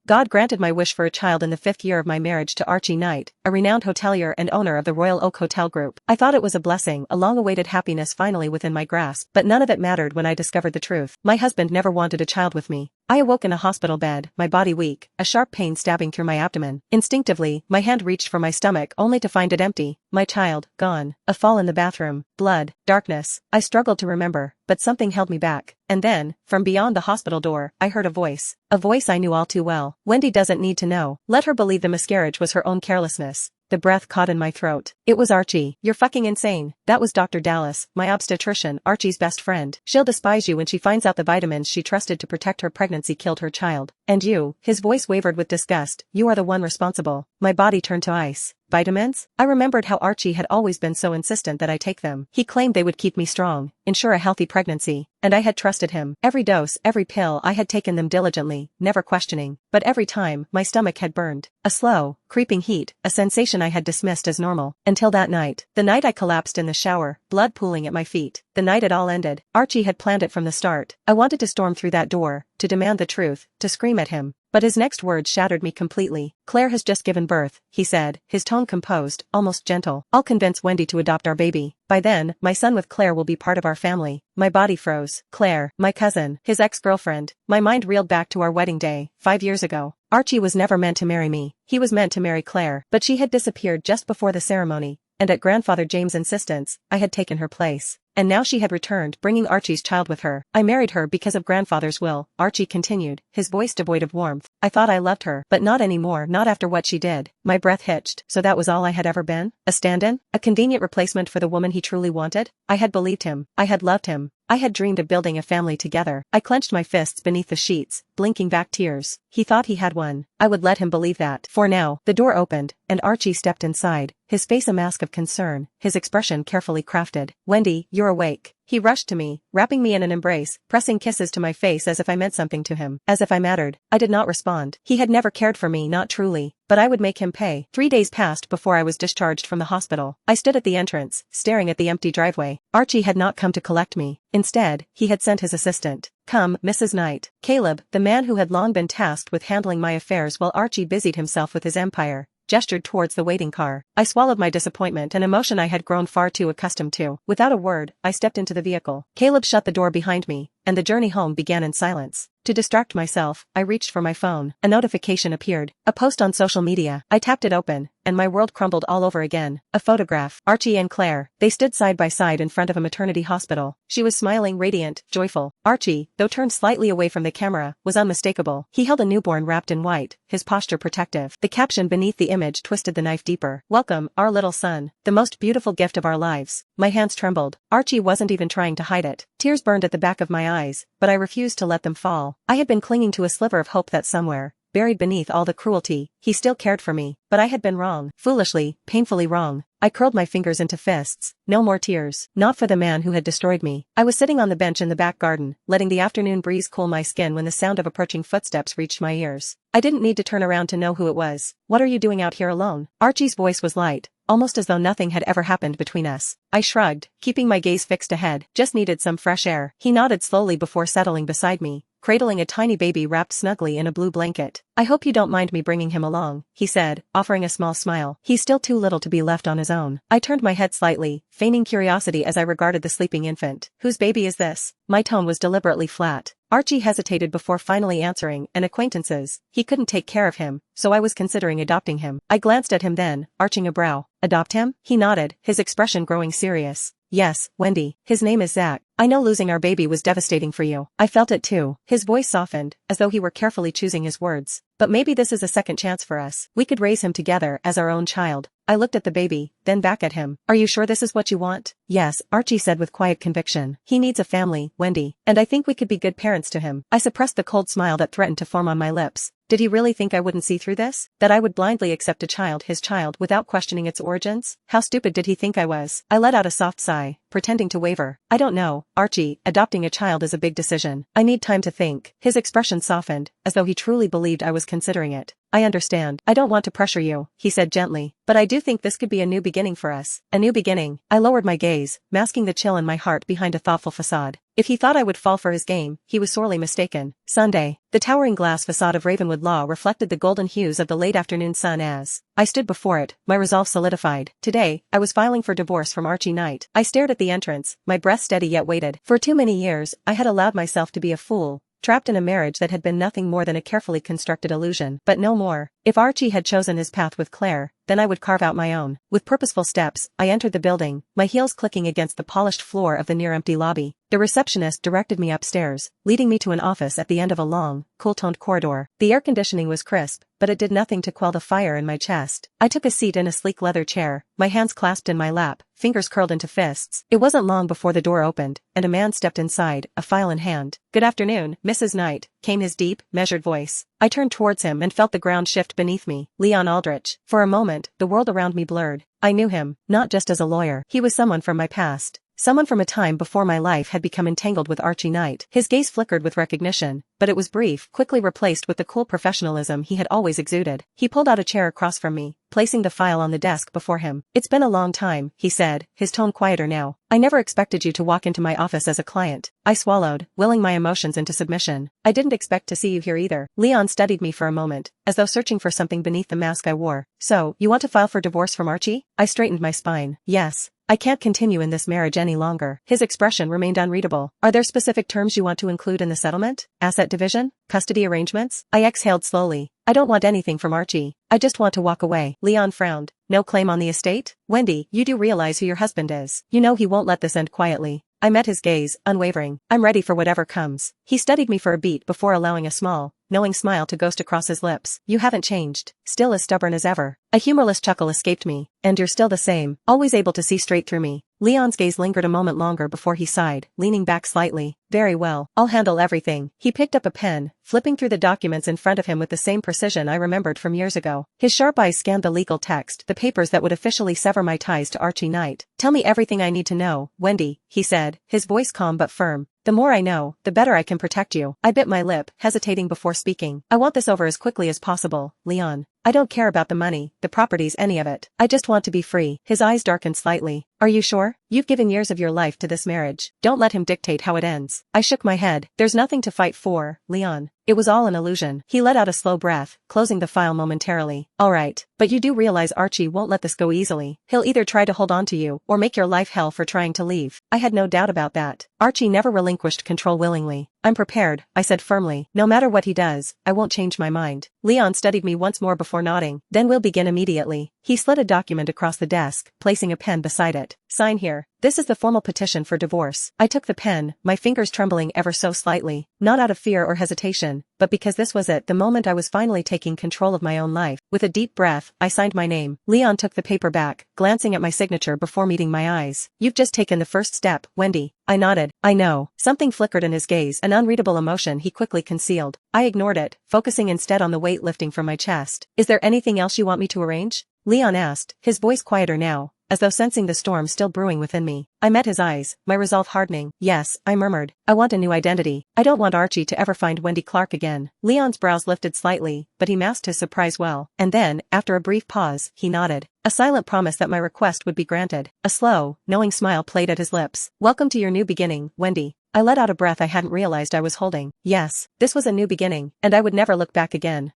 God granted my wish for a child in the 5th year of my marriage to Archie Knight, a renowned hotelier and owner of the Royal Oak Hotel Group. I thought it was a blessing, a long-awaited happiness finally within my grasp, but none of it mattered when I discovered the truth. My husband never wanted a child with me. I awoke in a hospital bed, my body weak, a sharp pain stabbing through my abdomen. Instinctively, my hand reached for my stomach only to find it empty. My child, gone. A fall in the bathroom. Blood. Darkness. I struggled to remember, but something held me back. And then, from beyond the hospital door, I heard a voice. A voice I knew all too well. Wendy doesn't need to know. Let her believe the miscarriage was her own carelessness. The breath caught in my throat. It was Archie. You're fucking insane. That was Dr. Dallas, my obstetrician, Archie's best friend. She'll despise you when she finds out the vitamins she trusted to protect her pregnancy killed her child. And you, his voice wavered with disgust, you are the one responsible. My body turned to ice. Vitamins? I remembered how Archie had always been so insistent that I take them. He claimed they would keep me strong, ensure a healthy pregnancy, and I had trusted him. Every dose, every pill, I had taken them diligently, never questioning. But every time, my stomach had burned. A slow, creeping heat, a sensation I had dismissed as normal. Until that night. The night I collapsed in the shower, blood pooling at my feet. The night it all ended. Archie had planned it from the start. I wanted to storm through that door, to demand the truth, to scream at him. But his next words shattered me completely. Claire has just given birth, he said, his tone composed, almost gentle. I'll convince Wendy to adopt our baby. By then, my son with Claire will be part of our family. My body froze. Claire, my cousin, his ex-girlfriend. My mind reeled back to our wedding day, 5 years ago. Archie was never meant to marry me. He was meant to marry Claire. But she had disappeared just before the ceremony, and at grandfather James' insistence, I had taken her place. And now she had returned, bringing Archie's child with her. I married her because of grandfather's will, Archie continued, his voice devoid of warmth. I thought I loved her, but not anymore, not after what she did. My breath hitched. So that was all I had ever been? A stand-in? A convenient replacement for the woman he truly wanted? I had believed him. I had loved him. I had dreamed of building a family together. I clenched my fists beneath the sheets, blinking back tears. He thought he had one. I would let him believe that. For now, the door opened, and Archie stepped inside, his face a mask of concern, his expression carefully crafted. Wendy, you're awake. He rushed to me, wrapping me in an embrace, pressing kisses to my face as if I meant something to him, as if I mattered. I did not respond. He had never cared for me, not truly. But I would make him pay. 3 days passed before I was discharged from the hospital. I stood at the entrance, staring at the empty driveway. Archie had not come to collect me. Instead, he had sent his assistant. Come, Mrs. Knight. Caleb, the man who had long been tasked with handling my affairs while Archie busied himself with his empire, gestured towards the waiting car. I swallowed my disappointment, an emotion I had grown far too accustomed to. Without a word, I stepped into the vehicle. Caleb shut the door behind me, and the journey home began in silence. To distract myself, I reached for my phone. A notification appeared. A post on social media. I tapped it open, and my world crumbled all over again. A photograph. Archie and Claire. They stood side by side in front of a maternity hospital. She was smiling, radiant, joyful. Archie, though turned slightly away from the camera, was unmistakable. He held a newborn wrapped in white, his posture protective. The caption beneath the image twisted the knife deeper. Welcome, our little son. The most beautiful gift of our lives. My hands trembled. Archie wasn't even trying to hide it. Tears burned at the back of my eyes, but I refused to let them fall. I had been clinging to a sliver of hope that somewhere, buried beneath all the cruelty, he still cared for me. But I had been wrong. Foolishly, painfully wrong. I curled my fingers into fists. No more tears. Not for the man who had destroyed me. I was sitting on the bench in the back garden, letting the afternoon breeze cool my skin when the sound of approaching footsteps reached my ears. I didn't need to turn around to know who it was. What are you doing out here alone? Archie's voice was light, almost as though nothing had ever happened between us. I shrugged, keeping my gaze fixed ahead. Just needed some fresh air. He nodded slowly before settling beside me, cradling a tiny baby wrapped snugly in a blue blanket. I hope you don't mind me bringing him along, he said, offering a small smile. He's still too little to be left on his own. I turned my head slightly, feigning curiosity as I regarded the sleeping infant. Whose baby is this? My tone was deliberately flat. Archie hesitated before finally answering, an acquaintance's. He couldn't take care of him, so I was considering adopting him. I glanced at him then, arching a brow. Adopt him? He nodded, his expression growing serious. Yes, Wendy. His name is Zach. I know losing our baby was devastating for you. I felt it too. His voice softened, as though he were carefully choosing his words. But maybe this is a second chance for us. We could raise him together as our own child. I looked at the baby, then back at him. Are you sure this is what you want? Yes, Archie said with quiet conviction. He needs a family, Wendy. And I think we could be good parents to him. I suppressed the cold smile that threatened to form on my lips. Did he really think I wouldn't see through this? That I would blindly accept a child, his child, without questioning its origins? How stupid did he think I was? I let out a soft sigh, pretending to waver. I don't know, Archie, adopting a child is a big decision. I need time to think. His expression softened, as though he truly believed I was considering it. I understand. I don't want to pressure you, he said gently, but I do think this could be a new beginning for us. A new beginning. I lowered my gaze, masking the chill in my heart behind a thoughtful facade. If he thought I would fall for his game, he was sorely mistaken. Sunday. The towering glass facade of Ravenwood Law reflected the golden hues of the late afternoon sun as I stood before it, my resolve solidified. Today, I was filing for divorce from Archie Knight. I stared at the entrance, my breath steady yet waited. For too many years, I had allowed myself to be a fool, trapped in a marriage that had been nothing more than a carefully constructed illusion. But no more. If Archie had chosen his path with Claire, then I would carve out my own. With purposeful steps, I entered the building, my heels clicking against the polished floor of the near-empty lobby. The receptionist directed me upstairs, leading me to an office at the end of a long, cool-toned corridor. The air conditioning was crisp, but it did nothing to quell the fire in my chest. I took a seat in a sleek leather chair, my hands clasped in my lap, fingers curled into fists. It wasn't long before the door opened, and a man stepped inside, a file in hand. "Good afternoon, Mrs. Knight," came his deep, measured voice. I turned towards him and felt the ground shift beneath me. Leon Aldrich. For a moment, the world around me blurred. I knew him, not just as a lawyer. He was someone from my past. Someone from a time before my life had become entangled with Archie Knight. His gaze flickered with recognition, but it was brief, quickly replaced with the cool professionalism he had always exuded. He pulled out a chair across from me, placing the file on the desk before him. "It's been a long time," he said, his tone quieter now. "I never expected you to walk into my office as a client." I swallowed, willing my emotions into submission. "I didn't expect to see you here either." Leon studied me for a moment, as though searching for something beneath the mask I wore. "So, you want to file for divorce from Archie?" I straightened my spine. "Yes. I can't continue in this marriage any longer." His expression remained unreadable. "Are there specific terms you want to include in the settlement? Asset division? Custody arrangements?" I exhaled slowly. "I don't want anything from Archie. I just want to walk away." Leon frowned. "No claim on the estate? Wendy, you do realize who your husband is. You know he won't let this end quietly." I met his gaze, unwavering. "I'm ready for whatever comes." He studied me for a beat before allowing a small, knowing smile to ghost across his lips. "You haven't changed. Still as stubborn as ever." A humorless chuckle escaped me. "And you're still the same, always able to see straight through me." Leon's gaze lingered a moment longer before he sighed, leaning back slightly. "Very well, I'll handle everything." He picked up a pen, flipping through the documents in front of him with the same precision I remembered from years ago. His sharp eyes scanned the legal text, the papers that would officially sever my ties to Archie Knight. "Tell me everything I need to know, Wendy," he said, his voice calm but firm. "The more I know, the better I can protect you." I bit my lip, hesitating before speaking. "I want this over as quickly as possible, Leon. I don't care about the money, the properties, any of it. I just want to be free." His eyes darkened slightly. "Are you sure? You've given years of your life to this marriage. Don't let him dictate how it ends." I shook my head. "There's nothing to fight for, Leon. It was all an illusion." He let out a slow breath, closing the file momentarily. "All right, but you do realize Archie won't let this go easily. He'll either try to hold on to you or make your life hell for trying to leave." I had no doubt about that. Archie never relinquished control willingly. "I'm prepared," I said firmly. "No matter what he does, I won't change my mind." Leon studied me once more before nodding. "Then we'll begin immediately." He slid a document across the desk, placing a pen beside it. "Sign here. This is the formal petition for divorce." I took the pen, my fingers trembling ever so slightly, not out of fear or hesitation, but because this was it, the moment I was finally taking control of my own life. With a deep breath, I signed my name. Leon took the paper back, glancing at my signature before meeting my eyes. "You've just taken the first step, Wendy." I nodded. "I know." Something flickered in his gaze, an unreadable emotion he quickly concealed. I ignored it, focusing instead on the weight lifting from my chest. "Is there anything else you want me to arrange?" Leon asked, his voice quieter now, as though sensing the storm still brewing within me. I met his eyes, my resolve hardening. "Yes," I murmured. "I want a new identity. I don't want Archie to ever find Wendy Clark again." Leon's brows lifted slightly, but he masked his surprise well. And then, after a brief pause, he nodded. A silent promise that my request would be granted. A slow, knowing smile played at his lips. "Welcome to your new beginning, Wendy." I let out a breath I hadn't realized I was holding. Yes, this was a new beginning, and I would never look back again.